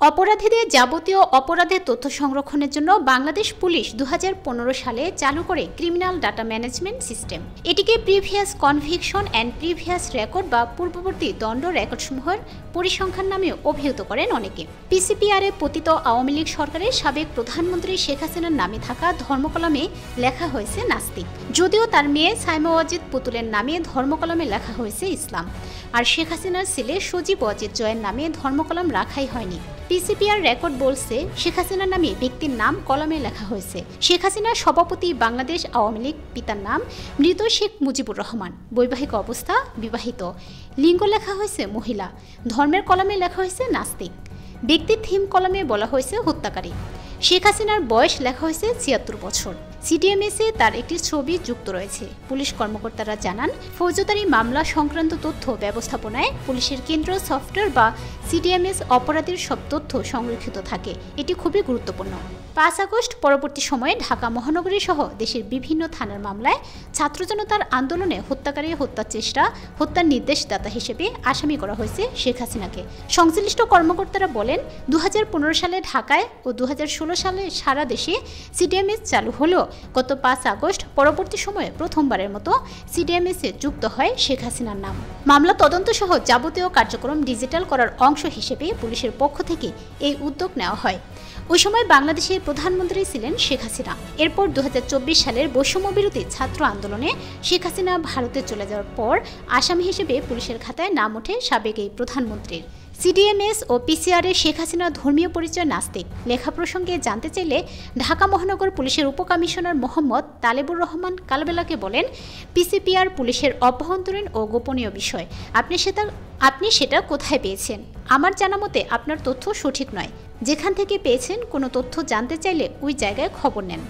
অপরাধীদের যাবতীয় অপরাধের তথ্য সংরক্ষণের জন্য বাংলাদেশ পুলিশ 2015 সালে চালু করে ক্রিমিনাল ডাটা ম্যানেজমেন্ট সিস্টেম। এটিকে previous conviction and previous record বা পূর্ববর্তী দণ্ড রেকর্ডসমূহের পরিসংখ্যান নামে অভিহিত করেন অনেকে। পিসিপিআরে পতিত আওয়ামী লীগ সরকারের সাবেক প্রধানমন্ত্রী শেখ হাসিনার নামে থাকা ধর্মকলমে লেখা হয়েছে নাস্তিক, যদিও তার মেয়ে সাইমা ওয়াজিদ পুতুলের নামে ধর্মকলমে লেখা হয়েছে ইসলাম। আর শেখ হাসিনার ছেলে সজীব ওয়াজিদ জয়ের নামে ধর্মকলম রাখাই হয়নি। পিসিপিআর রেকর্ড বলছে শেখ হাসিনার নামে ব্যক্তির নাম কলমে লেখা হয়েছে। শেখ হাসিনার সভাপতি বাংলাদেশ আওয়ামী লীগ, পিতার নাম মৃত শেখ মুজিবুর রহমান, বৈবাহিক অবস্থা বিবাহিত, লিঙ্গ লেখা হয়েছে মহিলা, ধর্মের কলমে লেখা হয়েছে নাস্তিক, ব্যক্তির থিম কলমে বলা হয়েছে হত্যাকারী। শেখ হাসিনার বয়স লেখা হয়েছে ৭৬ বছর। সিডিএমএসে তার একটি ছবি যুক্ত রয়েছে। পুলিশ কর্মকর্তারা জানান, ফৌজদারি মামলা সংক্রান্ত তথ্য ব্যবস্থাপনায় পুলিশের কেন্দ্র সফটওয়্যার বা সিডিএমএস অপরাধীর সব তথ্য সংরক্ষিত থাকে। এটি খুবই গুরুত্বপূর্ণ। ৫ আগস্ট পরবর্তী সময়ে ঢাকা মহানগরী সহ দেশের বিভিন্ন থানার মামলায় ছাত্র জনতার আন্দোলনে হত্যাকারী, হত্যার চেষ্টা, হত্যার নির্দেশদাতা হিসেবে আসামি করা হয়েছে শেখ হাসিনাকে। সংশ্লিষ্ট কর্মকর্তারা বলেন, 2015 সালে ঢাকায় ও 2016 সালে সারা দেশে সিডিএমএস চালু হলেও গত ৫ আগস্ট পরবর্তী সময়ে প্রথমবারের মতো সিডিএমএসে যুক্ত হয় শেখ হাসিনার নাম। মামলা তদন্ত সহ যাবতীয় কার্যক্রম ডিজিটাল করার অংশ হিসেবে পুলিশের পক্ষ থেকে এই উদ্যোগ নেওয়া হয়। ওই সময় বাংলাদেশের প্রধানমন্ত্রী ছিলেন শেখ হাসিনা। এরপর 2024 সালের বৈষম্য বিরোধী ছাত্র আন্দোলনে শেখ হাসিনা ভারতে চলে যাওয়ার পর আসামি হিসেবে পুলিশের খাতায় নাম ওঠে সাবেক এই প্রধানমন্ত্রীর। সিডিএমএস ও পিসিআরে শেখ হাসিনার ধর্মীয় পরিচয় নাস্তিক লেখা প্রসঙ্গে জানতে চাইলে ঢাকা মহানগর পুলিশের উপকমিশনার মোহাম্মদ তালেবুর রহমান কালবেলাকে বলেন, পিসিপিআর পুলিশের অভ্যন্তরীণ ও গোপনীয় বিষয়। আপনি সেটা কোথায় পেয়েছেন? আমার জানা মতে আপনার তথ্য সঠিক নয়। যেখান থেকে পেয়েছেন কোনো তথ্য জানতে চাইলে ওই জায়গায় খবর নেন।